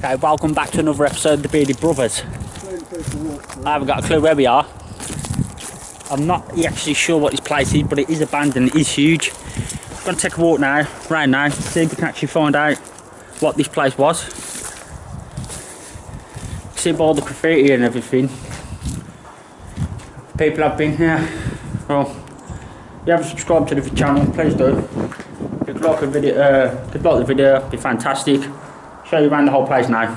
Okay, welcome back to another episode of the Bearded Brothers. I haven't got a clue where we are. I'm not actually sure what this place is, but it is abandoned, it is huge. I'm going to take a walk now, round now, see if we can actually find out what this place was. See by all the graffiti and everything. People have been here. Well, if you haven't subscribed to the channel, please do. If you could like the video, it'd be fantastic. Show you around the whole place now.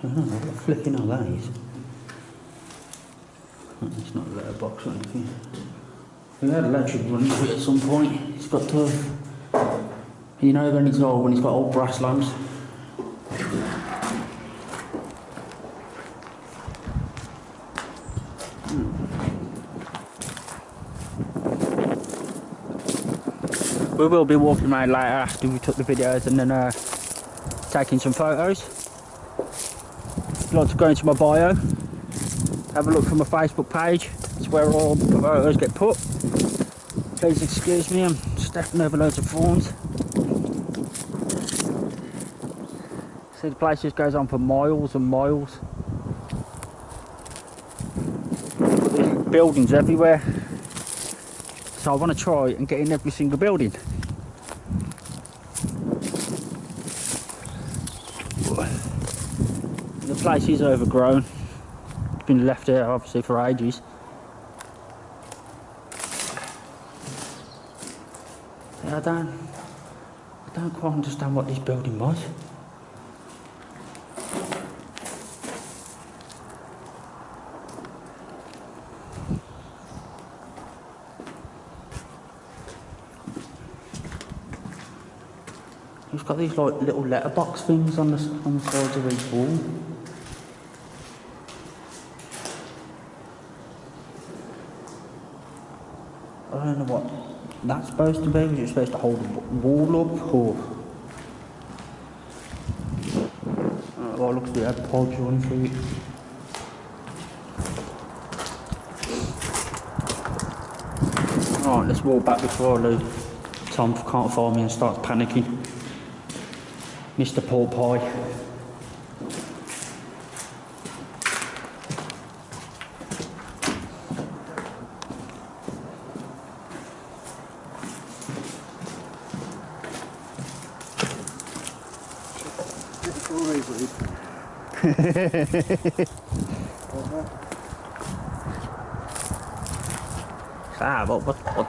What flipping are these? It's not a letterbox or anything. We had electric running to it at some point. It's got to, you know, when it's old, when it's got old brass lamps. We will be walking around later after we took the videos and then taking some photos. If you'd like to go into my bio, have a look from my Facebook page. It's where all the photos get put. Please excuse me, I'm stepping over loads of forms. See, the place just goes on for miles and miles. There's buildings everywhere. So I want to try and get in every single building. The place is overgrown. It's been left here obviously for ages. I don't quite understand what this building was. It's got these like little letterbox things on the sides of each wall. I don't know what that's supposed to be. Was it supposed to hold the wall up or? Well, it looks like it had pods running through it. Alright, let's walk back before Tom can't find me and starts panicking. Mr. Pork Pie.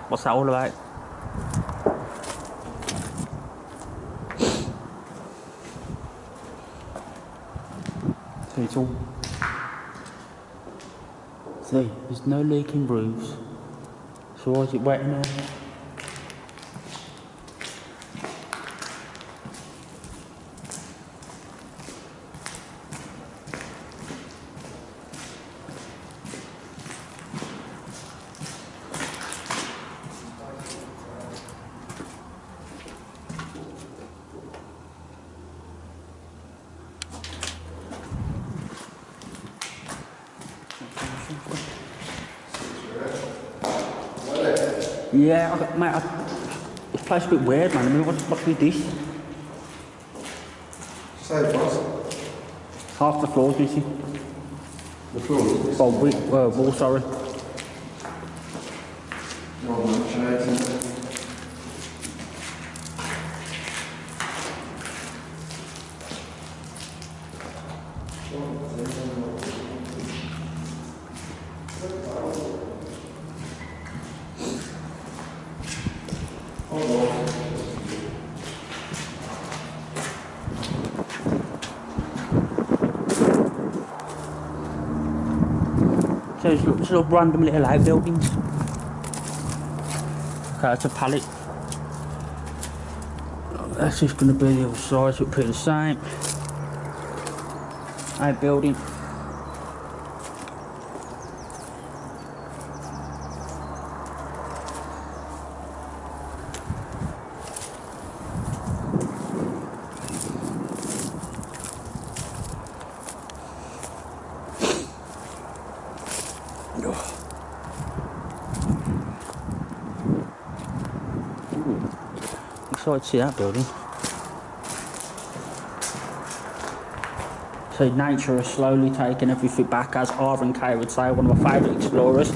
What's that all about? So it's all... See, there's no leaking roofs. So why is it wet now? Yeah, mate, this place is a bit weird, man. I mean, what's with this? Say what? Half the floor's missing. The floor? Oh, wall, sorry. So it's sort of random little outbuildings. Okay, that's a pallet. That's just going to be the other side, so it'll be the same. Outbuilding. excited to see that building. So nature is slowly taking everything back, as Arvin Kay would say, one of my favourite explorers.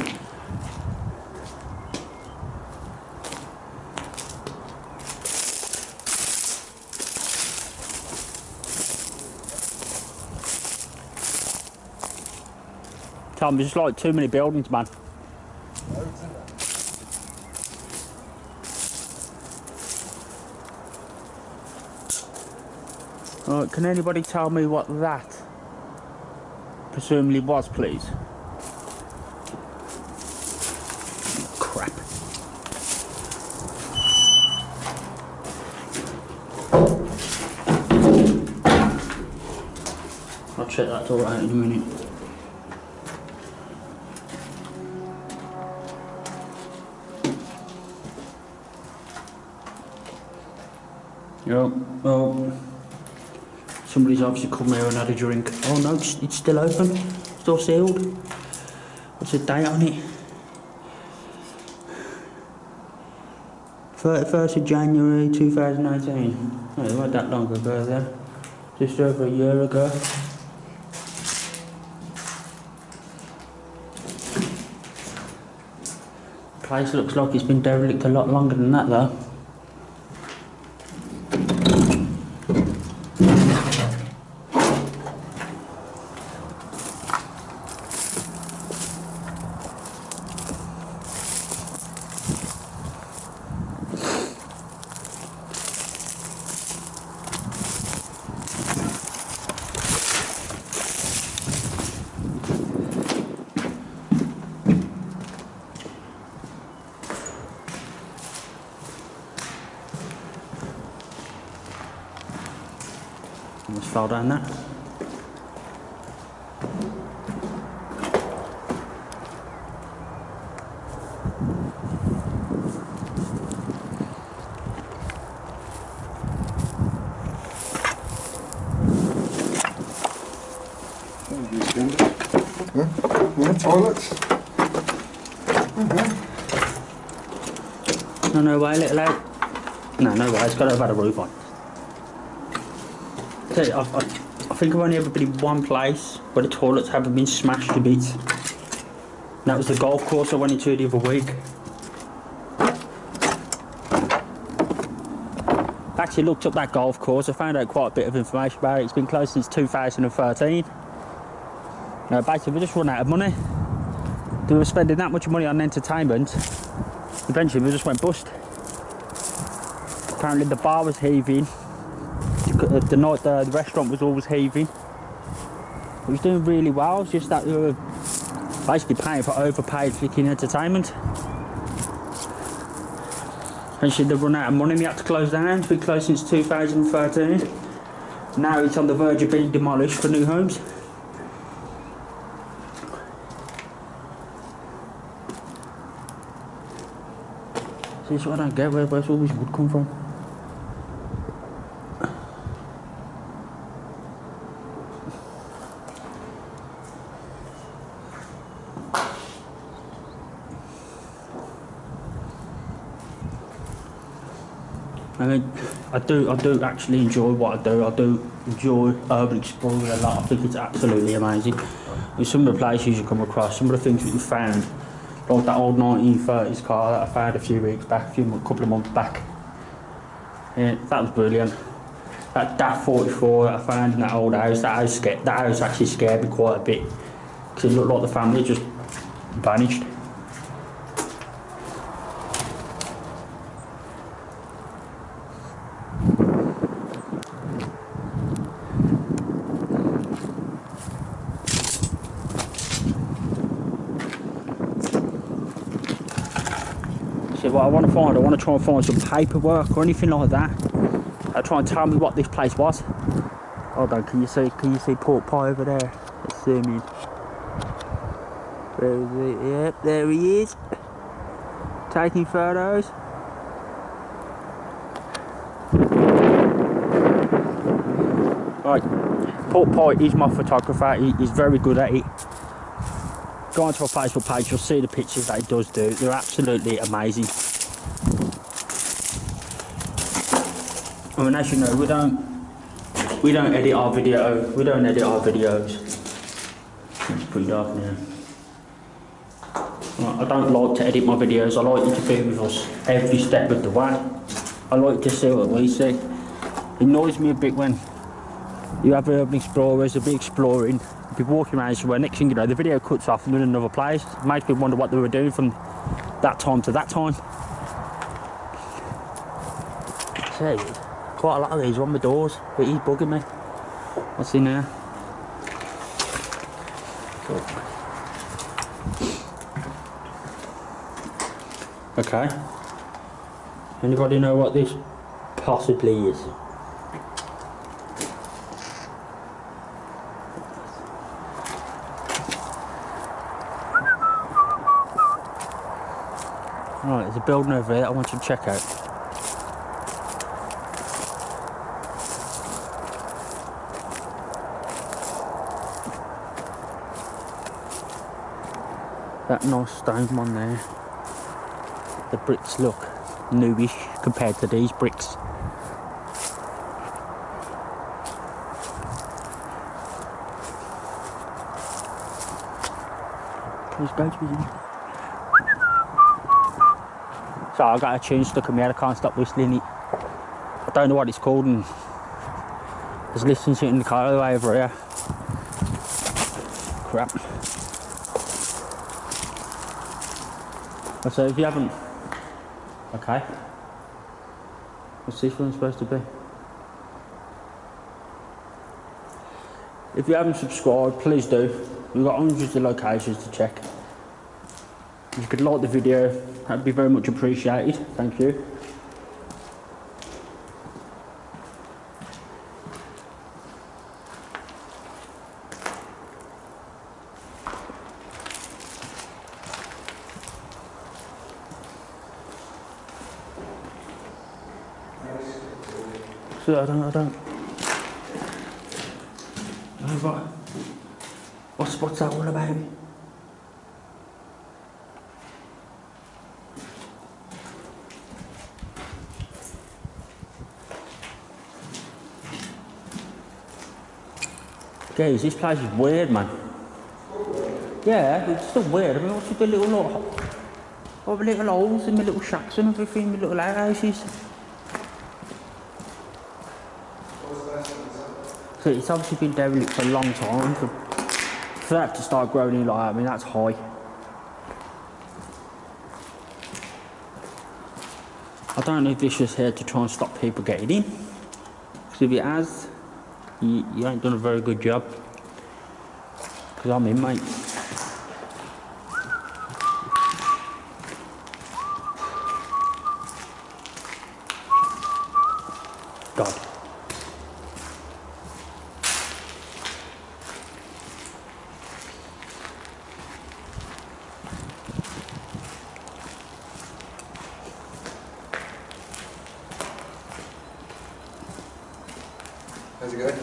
Tom, there's just like too many buildings, man. Right, can anybody tell me what that presumably was, please? Crap. I'll check that's alright in a minute. Yep, well, somebody's obviously come here and had a drink. Oh no, it's still open, still sealed. What's the date on it? 31st of January 2018. Oh, it wasn't that long ago then. Just over a year ago. The place looks like it's been derelict a lot longer than that though. Almost fell down there. Yeah, toilets. No way, little lad. No way, it's got to have had a roof on. I think I've only ever been in one place where the toilets haven't been smashed to bits. And that was the golf course I went into the other week. I actually looked up that golf course. I found out quite a bit of information about it. It's been closed since 2013. Now basically we just run out of money. We were spending that much money on entertainment. Eventually we just went bust. Apparently the bar was heaving. The night the restaurant was always heaving. It was doing really well. It's just that we were basically paying for overpaid freaking entertainment. Eventually they run out of money and we had to close down. It's been closed since 2013. Now it's on the verge of being demolished for new homes. See, this is what I don't get. Where's all this wood come from? I mean, I do actually enjoy what I do. I do enjoy urban exploring a lot. I think it's absolutely amazing. With some of the places you come across, some of the things that you found, like that old 1930s car that I found a few weeks back, couple of months back. Yeah, that was brilliant. That DAF 44 that I found in that old house, that house actually scared me quite a bit because it looked like the family just vanished. What I want to try and find some paperwork or anything like that. Try and tell me what this place was. Hold on, can you see Pork Pie over there? Let's zoom in. Where is it? Yep, there he is. Taking photos. Right, Pork Pie is my photographer. He's very good at it. Go onto our Facebook page, you'll see the pictures that he does do. They're absolutely amazing. I mean, as you know, we don't edit our video. We don't edit our videos. It's pretty dark now. I don't like to edit my videos. I like you to be with us every step of the way. I like to see what we see. It annoys me a bit when you have urban explorers, they'll be exploring, be walking around somewhere, next thing you know, the video cuts off and they're in another place. It makes me wonder what they were doing from that time to that time. See, quite a lot of these are on the doors, but he's bugging me. What's in there? Okay. Anybody know what this possibly is? Right, there's a building over there that I want you to check out. That nice stone one there. The bricks look newish compared to these bricks. So I got a tune stuck in my head, I can't stop whistling it. I don't know what it's called, and I was listening to it in the car the way over here. Crap. So if you haven't... Okay. What's this one supposed to be? If you haven't subscribed, please do. We've got hundreds of locations to check. If you could like the video, that'd be very much appreciated. Thank you. So I don't. What's that all about? Guys, this place is weird, man. Yeah, it's still weird. I mean, what's with the little all the little holes in the little shacks and everything, the little outhouses? So it's obviously been derelict for a long time. For that to start growing like that, I mean, that's high. I don't know if this was here to try and stop people getting in. Because if it has, you ain't done a very good job. Because I'm in, mate. God. How's it going?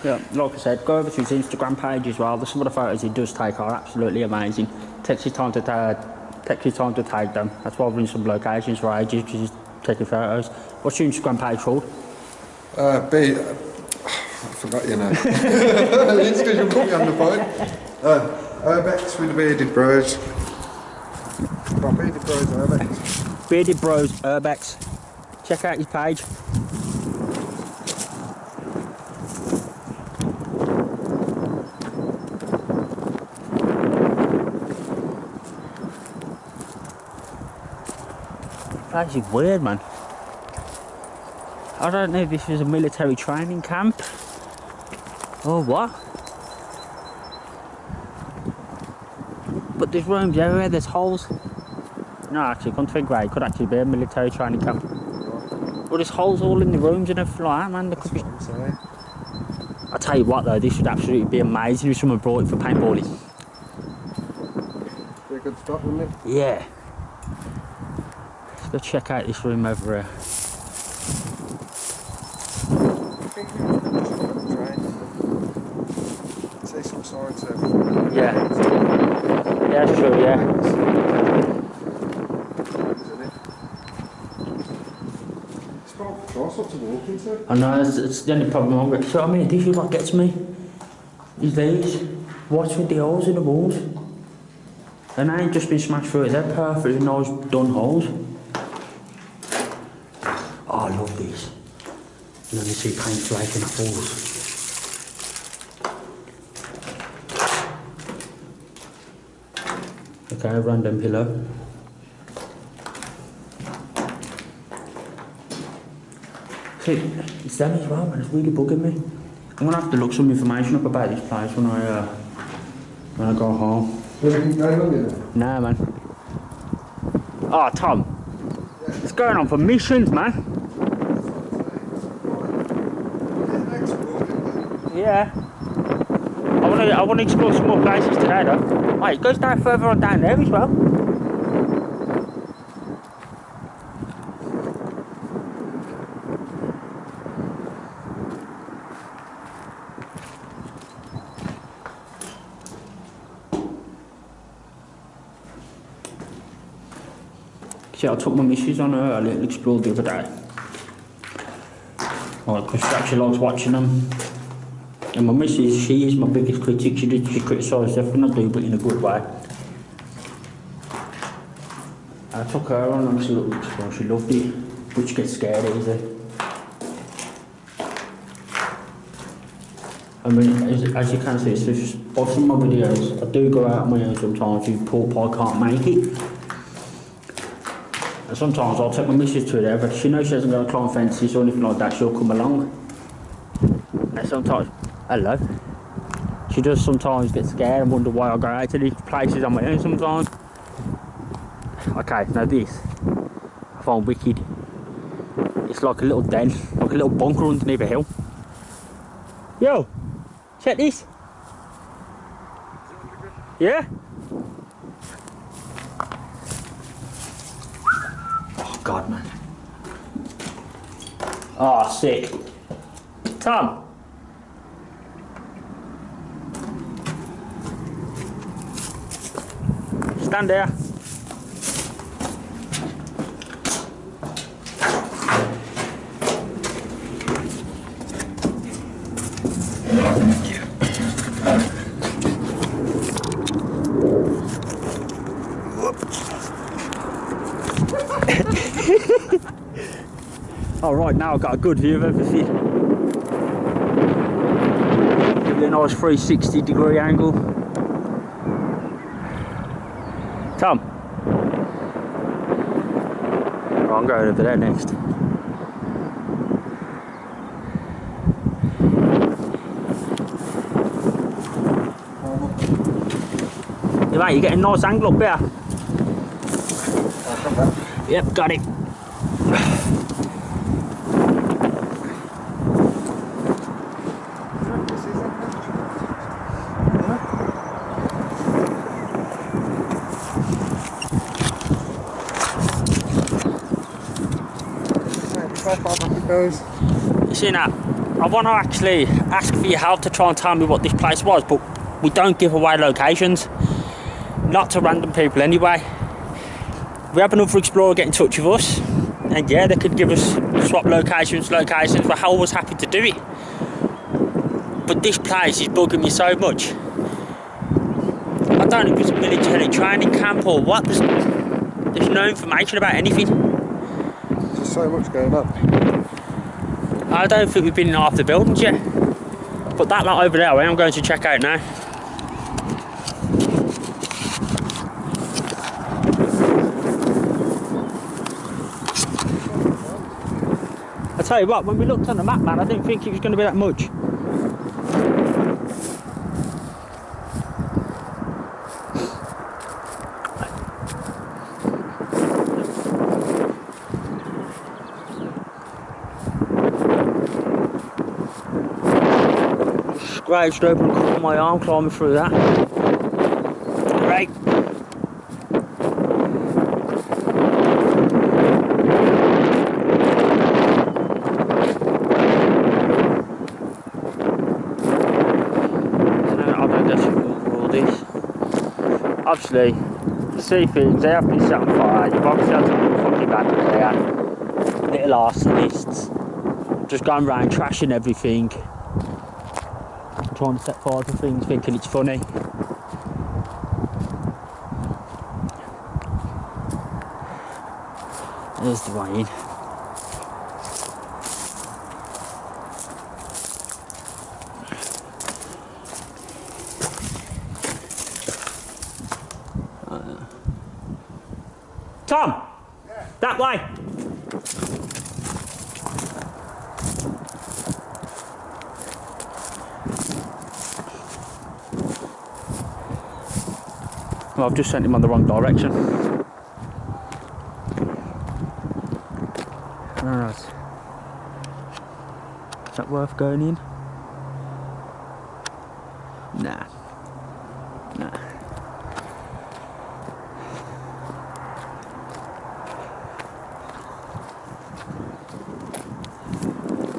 Yeah, like I said, go over to his Instagram page as well. Some of the photos he does take are absolutely amazing. Takes his time to take them. That's why we're in some locations for ages, because he's taking photos. What's your Instagram page called? I forgot your name. It's because you put me on the phone. Urbex with the Bearded Bros. Bearded Bros Urbex. Bearded Bros Urbex. Check out his page. This is weird, man. I don't know if this was a military training camp or what. But there's rooms everywhere, there's holes. No, actually, come to think about it, could actually be a military training camp. Well, there's holes all in the rooms and everything like that, man. There could be... I'll tell you what though, this would absolutely be amazing if someone brought it for paintballing. Be a good spot, wouldn't it? Yeah. Let's go check out this room over here. See some signs there. Yeah. Yeah, that's true, yeah. eyesore to walk into. I know, it's the only problem I'm getting. So, I mean, this is what gets me. Is these. What's with the holes in the walls? And they ain't just been smashed through it, they're perfectly nice done holes. Oh, I love these. And then you see paint flaking off walls. Okay, a random pillow. See, it's them as well, and it's really bugging me. I'm gonna have to look some information up about this place when I go home. Anything going on there? Nah, man. Oh, Tom. It's going on for missions, man. Yeah. I want to explore some more places today, though. Oh, it goes down further on down there as well. See, I took my missus on a little explore the other day. Well, because she actually likes watching them. And my missus, she is my biggest critic. She criticises everything I do, but in a good way. I took her on this little explore. She loved it, but she gets scared easy. I mean, as you can see, so off some of my videos, I do go out on my own sometimes if poor pie can't make it. And sometimes I'll take my missus to there, but she knows she hasn't got to climb fences or anything like that, she'll come along. And sometimes, hello. She does sometimes get scared and wonder why I go out to these places on my own sometimes. Okay, now this, I find wicked. It's like a little den, like a little bunker underneath a hill. Yo, check this. Yeah? God, man. Oh, sick. Tom. Stand there. Alright, now I've got a good view of everything. Give you a nice 360-degree angle. Tom. Oh, I'm going over there next. Yeah, mate, you're getting a nice angle up here. Yep, got it. You see now, I want to actually ask for your help to try and tell me what this place was, but we don't give away locations. Not to random people anyway. We have another explorer get in touch with us, and yeah, they could give us swap locations, we're always happy to do it. But this place is bugging me so much. I don't know if it's a military training camp or what, there's no information about anything. There's so much going on. I don't think we've been in half the buildings yet. But that lot over there, I'm going to check out now. I tell you what, when we looked on the map, man, I didn't think it was going to be that much. Scratched open and cut my arm climbing through that. Right. Obviously, you see things, they have been set on fire, you've obviously had to look fucking back there, little arsonists. just going around trashing everything. I'm trying to set fire to things, thinking it's funny. There's the way in. Tom! Yeah. That way! Well, I've just sent him on the wrong direction. Alright. Is that worth going in? Nah. Nah.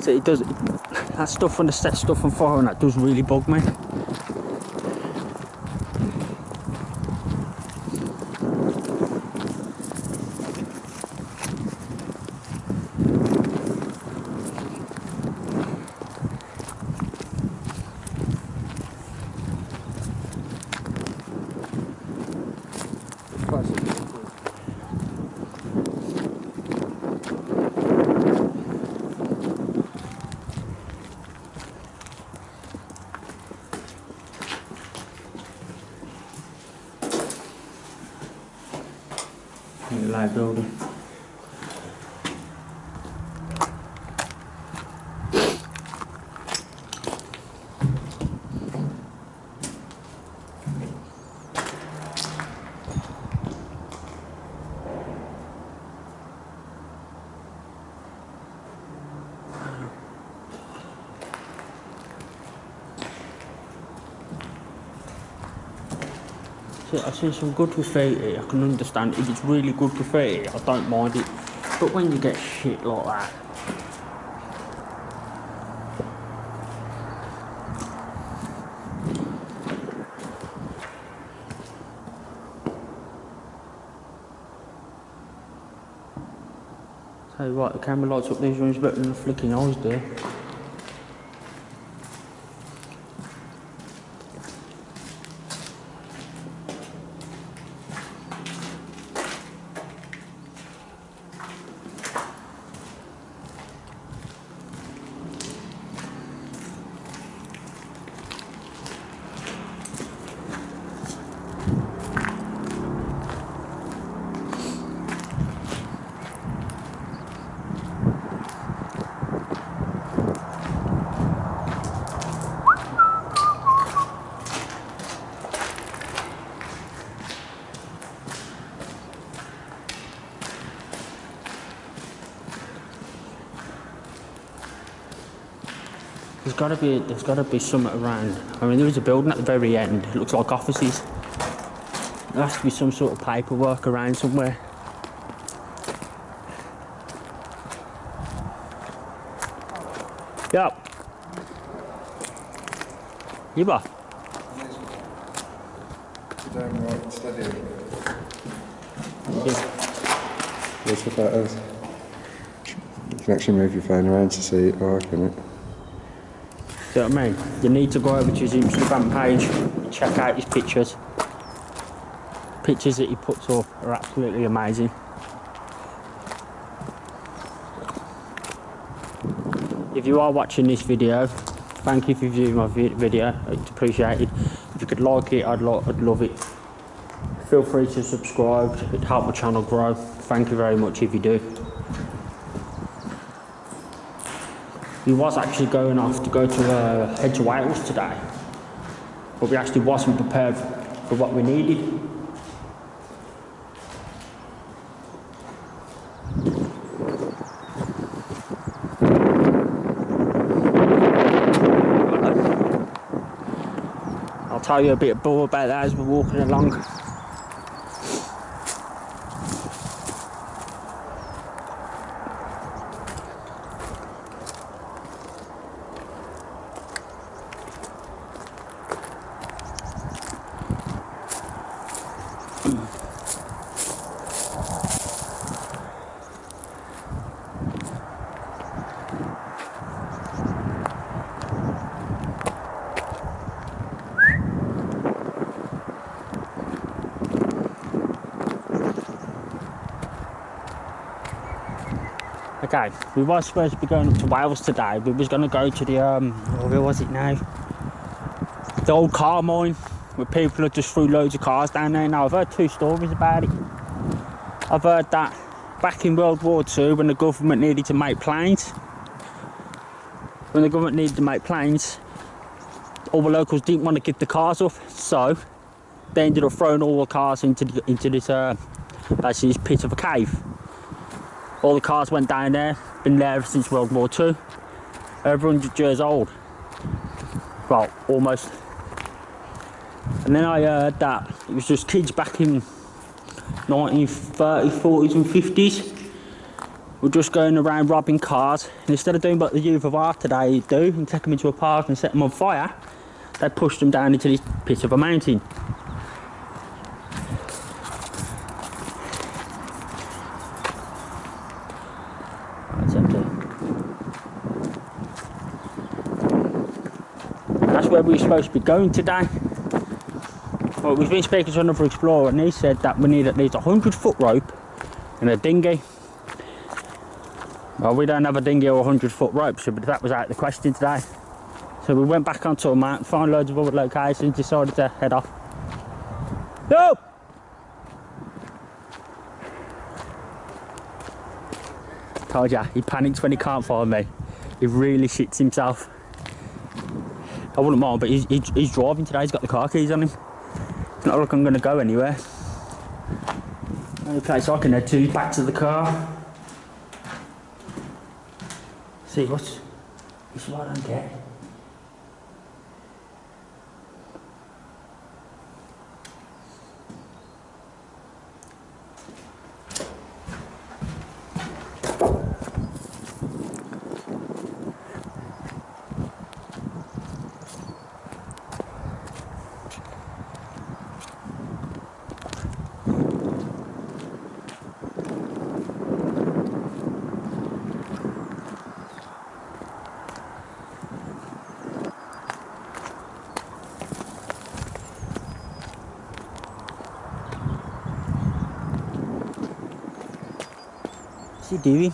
So it does, that stuff when they set stuff on fire and that does really bug me. Live building. I've seen some good graffiti. I can understand if it's really good graffiti, I don't mind it. But when you get shit like that, tell you what, the camera lights up these rooms better than the flicking eyes do. There's gotta be something around. I mean, there is a building at the very end. It looks like offices. There has to be some sort of paperwork around somewhere. Yep. You ba? Damn right, steady. There's the photos. You can actually move your phone around to see it working it. See what I mean? You need to go over to his Instagram page and check out his pictures. Pictures that he puts up are absolutely amazing. If you are watching this video, thank you for viewing my video. It's appreciated. If you could like it, I'd love it. Feel free to subscribe. It'd help my channel grow. Thank you very much if you do. We was actually going off to go to head to Wales today, but we actually wasn't prepared for what we needed. I'll tell you a bit more about that as we're walking along. Okay, we were supposed to be going up to Wales today. We was going to go to the, where was it now? The old car mine, where people had just threw loads of cars down there. Now, I've heard 2 stories about it. I've heard that back in World War II, when the government needed to make planes, all the locals didn't want to give the cars up, so they ended up throwing all the cars into this, basically this pit of a cave. All the cars went down there, been there ever since World War II, over 100 years old. Well, almost. And then I heard that it was just kids back in 1930s, 40s and 50s were just going around robbing cars. And instead of doing what the youth of our today do and take them into a park and set them on fire, they pushed them down into this pit of a mountain. That's empty. That's where we were supposed to be going today. Well, we've been speaking to another explorer and he said that we need at least a 100-foot rope and a dinghy. Well, we don't have a dinghy or a 100-foot rope, so that was out of the question today. So we went back onto a mountain, found loads of other locations, decided to head off. No! Told ya, he panics when he can't find me. He really shits himself. I wouldn't mind, but he's driving today, he's got the car keys on him. It's not like I'm going to go anywhere. The only place I can head to is back to the car. See, this is what I don't get. What's he doing?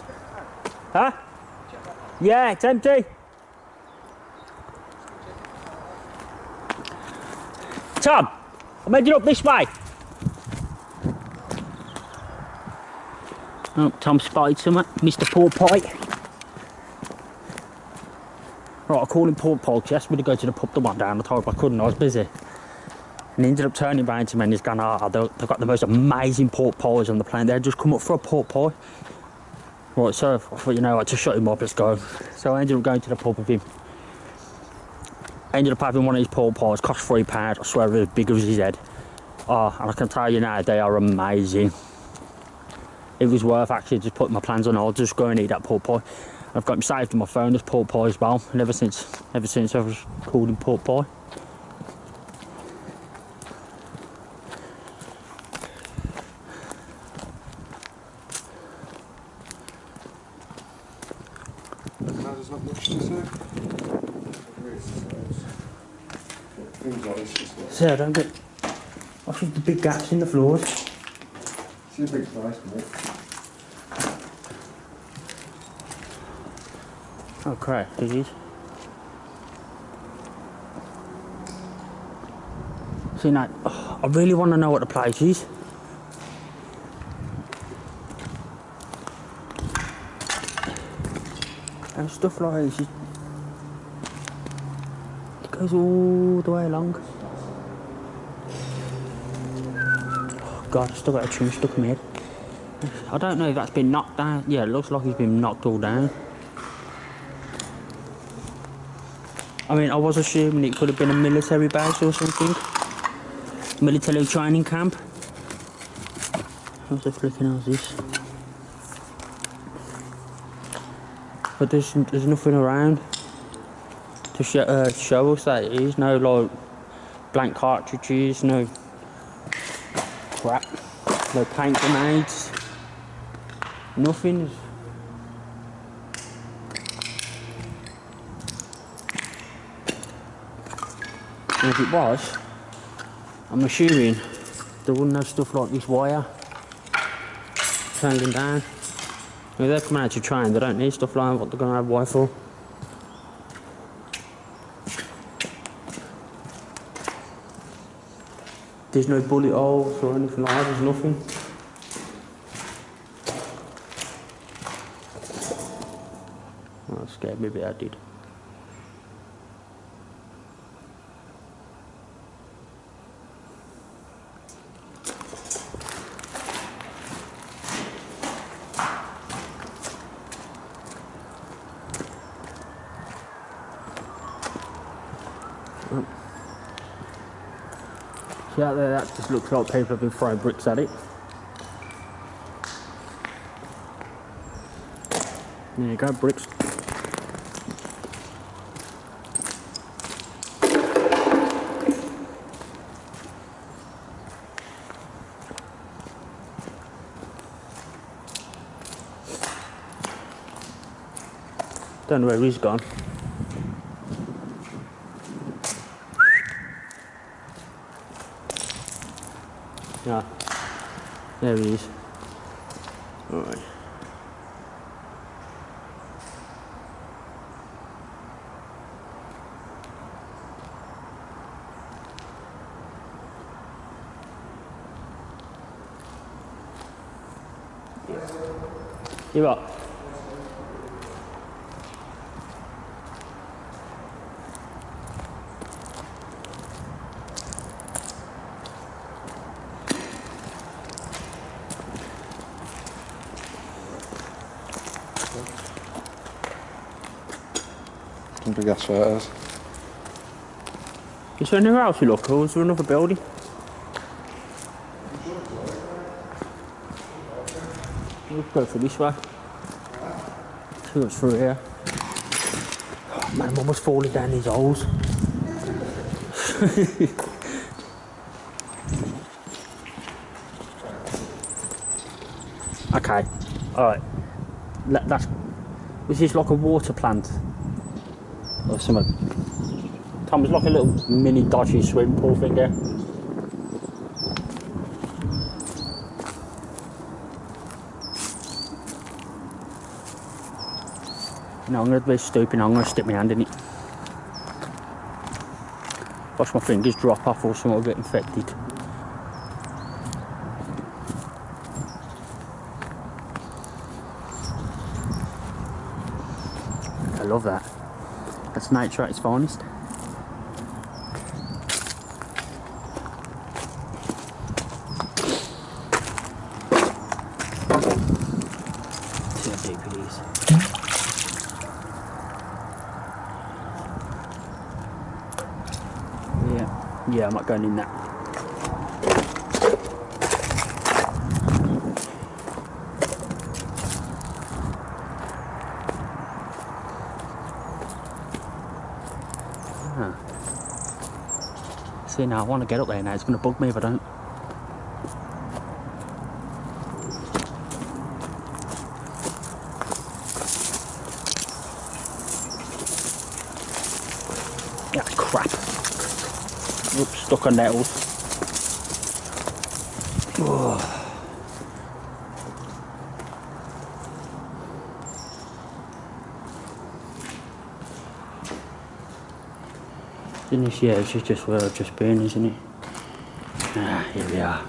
Huh? Yeah, it's empty. Tom, I'm heading up this way. Oh, Tom spotted something. Mr. Pork Pie. Right, I called him Pork Pie because he asked me to go to the pub to one down. I told him I couldn't, I was busy. And he ended up turning around to me and he's gone, they've got the most amazing pork pies on the planet. They'd just come up for a pork pie. Right, so I thought, you know what, to shut him up, let's go. So I ended up going to the pub with him. I ended up having one of these pork pies, cost £3, I swear, as big as his head. Oh, and I can tell you now, they are amazing. It was worth actually just putting my plans on hold, just go and eat that pork pie. I've got him saved on my phone as pork pie as well, and ever since I was called him pork pie. There's not much to say. So I don't get... What's with the big gaps in the floors? See a big place, mate. Oh crap, it is. See now, I really want to know what the place is. And stuff like this, it goes all the way along. Oh God, I've still got a tune stuck in my head. I don't know if that's been knocked down. Yeah, it looks like it's been knocked all down. I mean, I was assuming it could have been a military base or something. Military training camp. What the flicking hell is this? But there's nothing around to show us that it is. No, like, blank cartridges, no crap, no paint grenades, nothing. And if it was, I'm assuming there wouldn't have stuff like this wire hanging down. If they're coming out to train, they don't need stuff like what they're going to have wire for. There's no bullet holes or anything like that, there's nothing. Oh, that scared me a bit, I did. See out there, that just looks like people have been throwing bricks at it. There you go, bricks. Don't know where he's gone. Yeah, there he is. Alright. You up? Some big ass photos. Is there anywhere else you look, or is there another building? We'll go for this way. See what's through here. Oh, man, I'm almost falling down these holes. Okay, alright. Was this like a water plant? Or something? Tom, was like a little mini dodgy swimming pool thing there. No, I'm going to be stupid, I'm going to stick my hand in it. Watch my fingers drop off or something will get infected. I love that. That's nature at its finest. See how deep it is. Yeah, I'm not going in that. See now, I want to get up there now, it's going to bug me if I don't. Yeah, crap. Oops, stuck on nettles. Oh. This, yeah, this is just where I've just been, isn't it? Ah, here we are.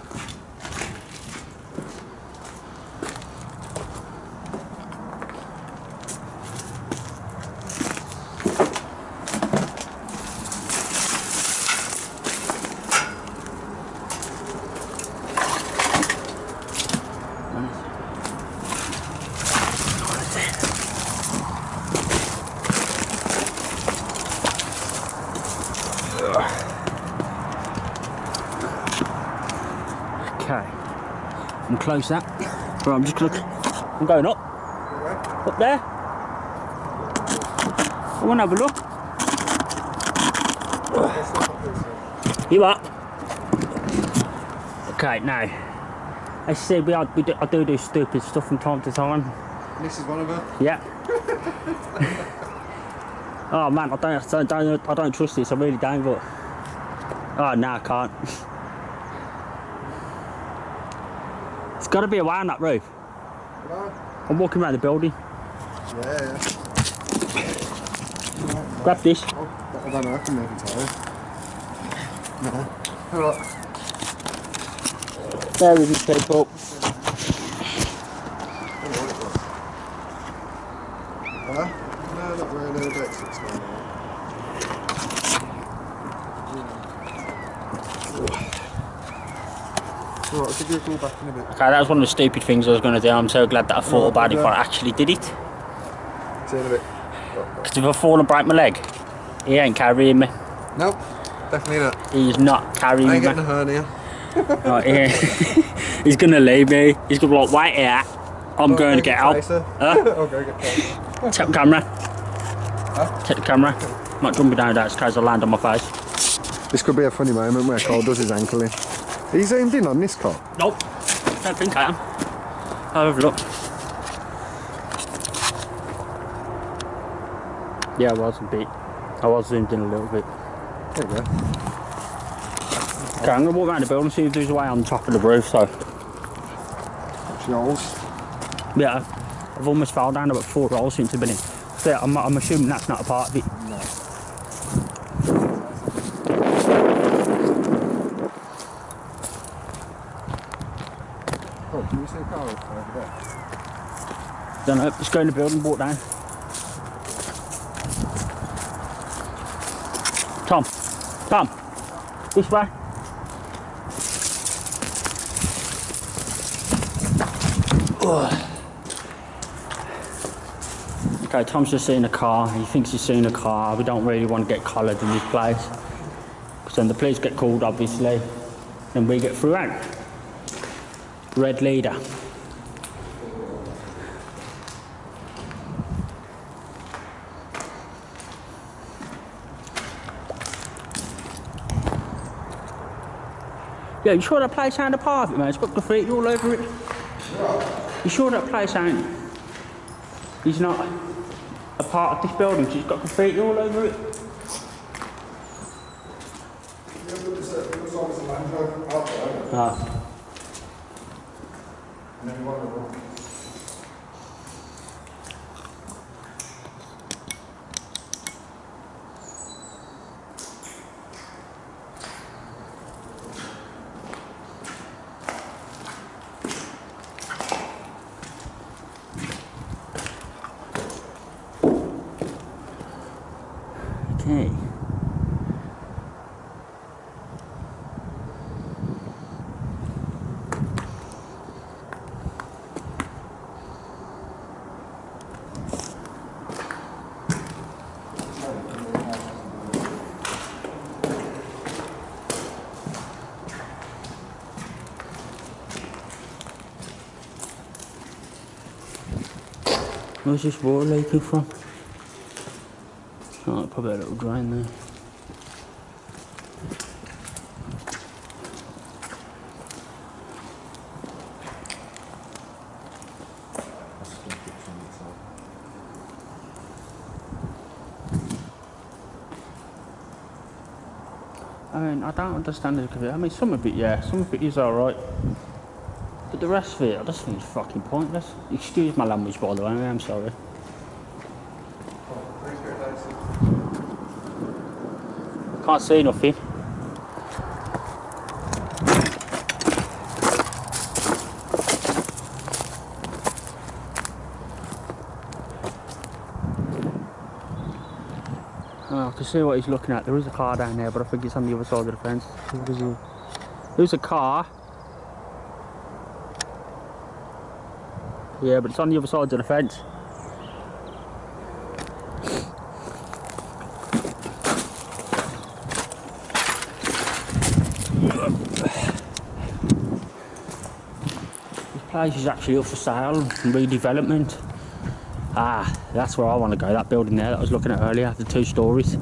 Okay, I'm close up. Right, I'm just gonna. I'm going up. Up there. I want to have a look. You up? Okay, now. I see I do stupid stuff from time to time. This is one of them. Yeah. Oh man, I don't trust this. I really don't. But oh no, I can't. It's got to be a way on that roof. No. I'm walking around the building. Yeah. Grab this. Oh, I don't know, I can never tell you. No. Alright. There we go, people. Huh? No, not really, the exit's going on. Alright, I'll give you a call back in a bit. Okay, that was one of the stupid things I was going to do. I'm so glad that I thought about it before I actually did it. See you in a bit. Because if I fall and break my leg, he ain't carrying me. Nope, definitely not. He's not carrying I me. ain't getting a hernia. Right, yeah. He's going to leave me. He's going to be like, wait here. I'm going to get out. Huh? I'll go get Tracer. Take the camera. Huh? Take the camera. Might jumping down that because I land on my face. This could be a funny moment where Cole does his ankle in. Are you zoomed in on this car? Nope. Don't think I am. I'll have a look. Yeah, I was a bit. I was zoomed in a little bit. There you go. Okay, I'm going to walk around the building and see if there's a way on top of the roof, so. Watch your holes. Yeah, I've almost fell down about 4 rolls since I've been in. So yeah, I'm assuming that's not a part of it. No. Oh, can you see a car over there? Don't know, just go in the building, walk down. Tom, this way. Ugh. Okay, Tom's just seen a car. He thinks he's seen a car. We don't really want to get collared in this place. Because then the police get called, obviously. Then we get through out. Red leader. Yeah, you sure that place ain't a part of it, man? It's got graffiti all over it. You sure that place ain't... He's not a part of this building, she's got graffiti all over it? Ah. Okay. Where's this water leaking from? Oh, probably a little drain there. I mean, I don't understand it. I mean, some of it, yeah, some of it is alright. But the rest of it, I just think it's fucking pointless. Excuse my language, by the way, I'm sorry. Can't see nothing. Oh, I can see what he's looking at. There is a car down there, but I think it's on the other side of the fence. There's a car. Yeah, but it's on the other side of the fence. This place is actually up for sale and redevelopment. Ah, that's where I want to go, that building there that I was looking at earlier, the 2 stories.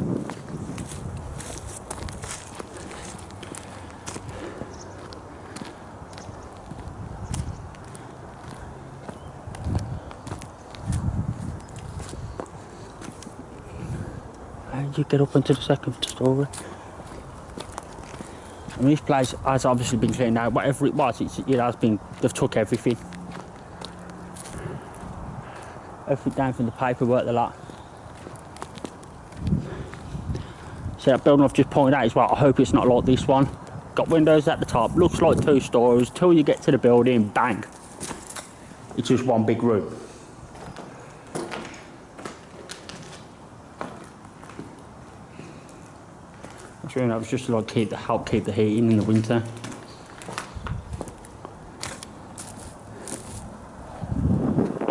How did you get up into the 2nd story? I mean, this place has obviously been cleaned out, whatever it was, it has been, they've took everything. everything down from the paperwork, the lot. See that building I've just pointed out as well, I hope it's not like this one. Got windows at the top, looks like 2 stories, till you get to the building, bang. It's just one big room. That was just to like help keep the heating in the winter.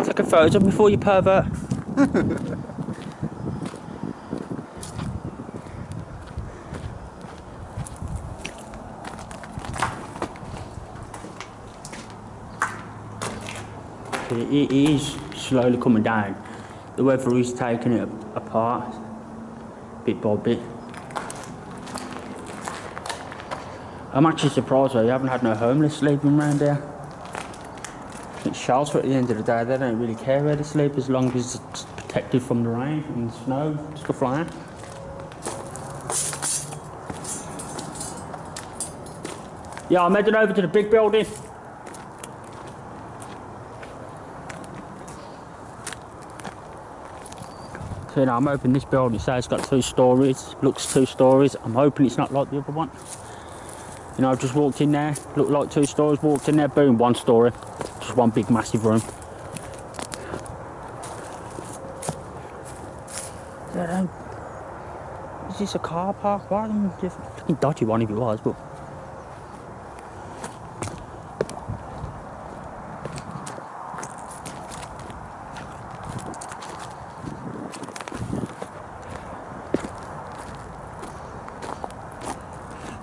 Take a photo before you pervert. It is slowly coming down. The weather is taking it apart, bit by bit. I'm actually surprised though, you haven't had no homeless sleeping around here. It's shelter at the end of the day, they don't really care where they sleep as long as it's protected from the rain and the snow, stuff like that. Yeah, I'm heading over to the big building. So now I'm hoping this building says it's got 2 stories, looks 2 stories. I'm hoping it's not like the other one. You know, I've just walked in there, looked like 2 stories, walked in there, boom, 1 story. Just one big massive room. Is this a car park? Why just a fucking dodgy one if it was, but.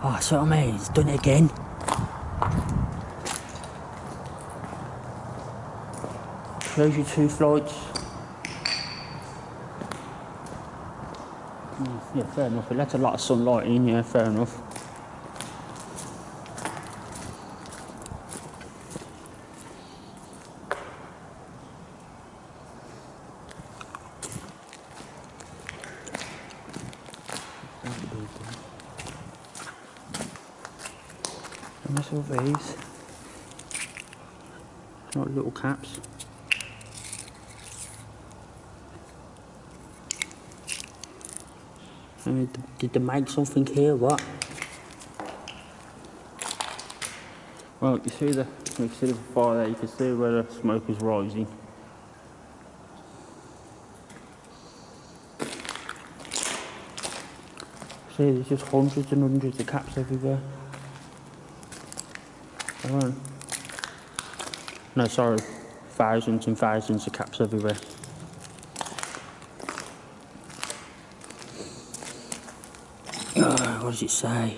Oh, so I mean, it's done it again. Shows you 2 flights. Yeah, fair enough. It lets a lot of sunlight in, yeah, fair enough. And what's all these? Like little caps. I mean, did they make something here? What? Well, you see the fire there. You can see where the smoke is rising. See, there's just hundreds and hundreds of caps everywhere. No, sorry, thousands and thousands of caps everywhere. What does it say?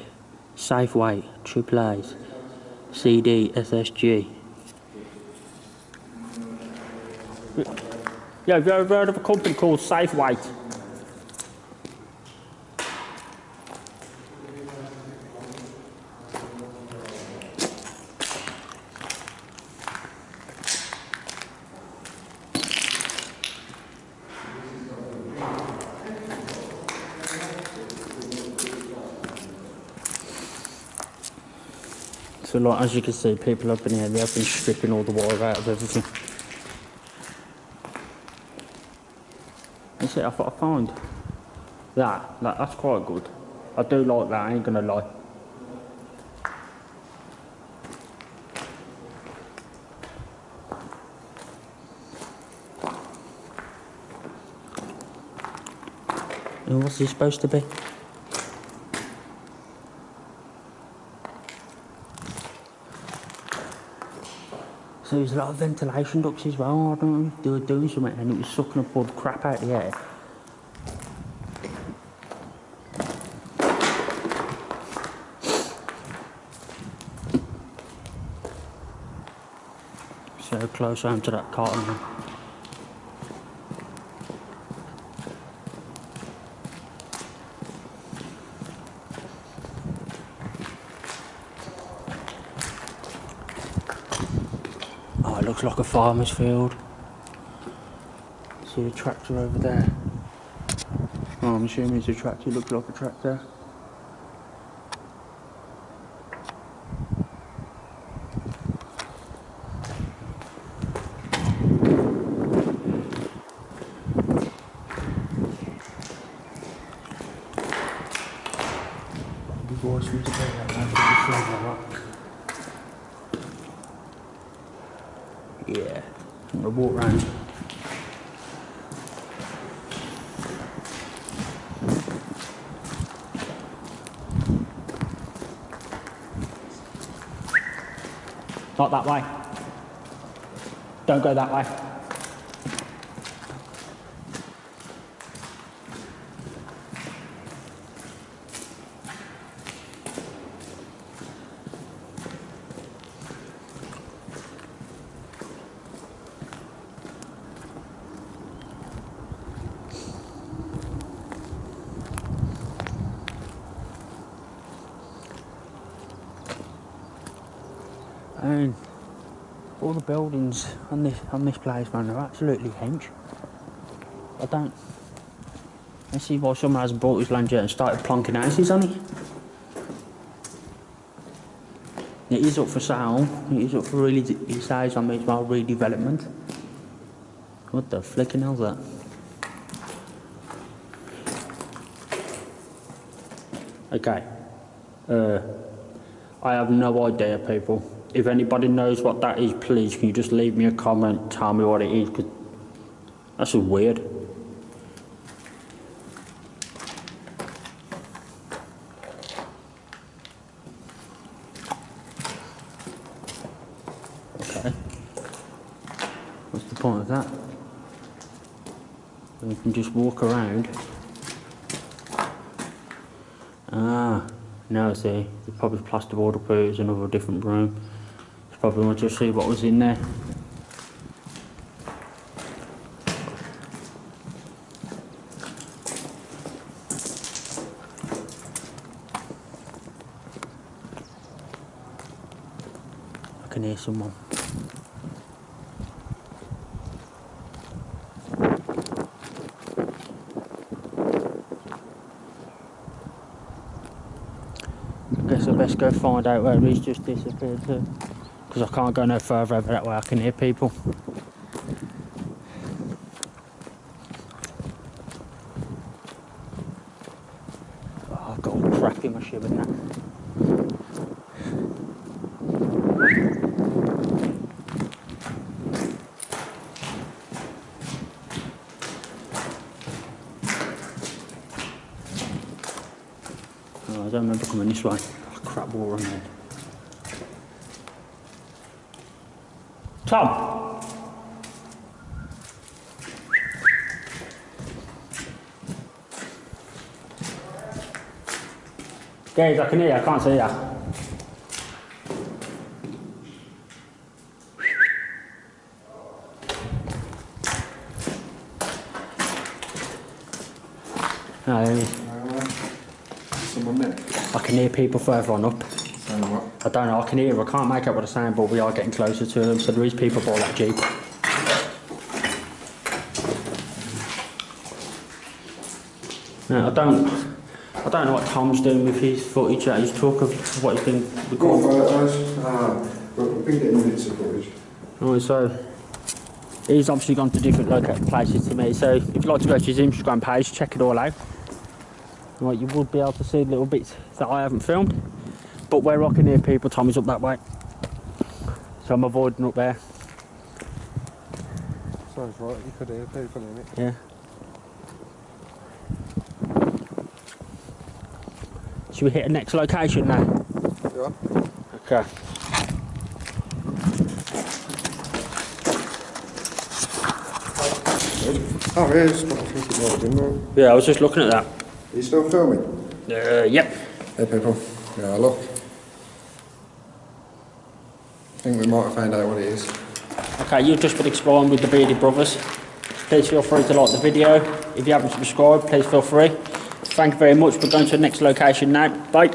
Safeway, AAA's, CD, SSG. Yeah, have you ever heard of a company called Safeway? So like, as you can see, people up in here, they have been stripping all the water out of everything. That's it, I thought I found that's quite good. I do like that, I ain't gonna lie. And what's this supposed to be? So there's a lot of ventilation ducts as well. I don't know, they were doing something and it was sucking up all the crap out of the air. So close home to that carton now. Oh, it looks like a farmer's field. See a tractor over there. Oh, I'm assuming it's a tractor, it looks like a tractor. Big voice from the bed. Yeah, I'm gonna walk round. Not that way. Don't go that way. And all the buildings on this place, man, are absolutely hench. I see why someone hasn't bought his land yet and started plonking houses on it. It is up for sale. It is up for it says on it's about redevelopment. What the flicking hell's that? Okay. I have no idea, people. If anybody knows what that is, please can you just leave me a comment, tell me what it is, because that's just weird. Okay. What's the point of that? You can just walk around. Ah, now see, they probably plasterboard up here, it's another different room. Probably want to see what was in there. I can hear someone. I guess I best go find out where he's just disappeared to. Because I can't go no further over that way, I can hear people. Oh, I've got all crap in my shiver now. Oh, I don't remember coming this way. Oh, crap water on there. Tom! Guys, I can hear you, I can't see you. No, there he is. Someone there? I can hear people further on up. Saying what? I don't know, I can hear, I can't make out what they're saying, but we are getting closer to them, so there is people by that Jeep. No, I don't know what Tom's doing with his footage, he's talking of what he's been recording. We've been getting minutes of footage. Right, so he's obviously gone to different places to me, so if you'd like to go to his Instagram page, check it all out. Right, you would be able to see little bits that I haven't filmed. But where I can hear people, Tommy's up that way. So I'm avoiding up there. Sounds right, you could hear people in it. Yeah. Should we hit the next location now? Yeah. Okay. Oh yeah, it's not, I think it was, didn't it? Yeah, I was just looking at that. Are you still filming? Yep. Hey people. Yeah, look. I think we might have found out what it is. Okay, you've just been exploring with the Bearded Brothers. Please feel free to like the video. If you haven't subscribed, please feel free. Thank you very much. We're going to the next location now. Bye.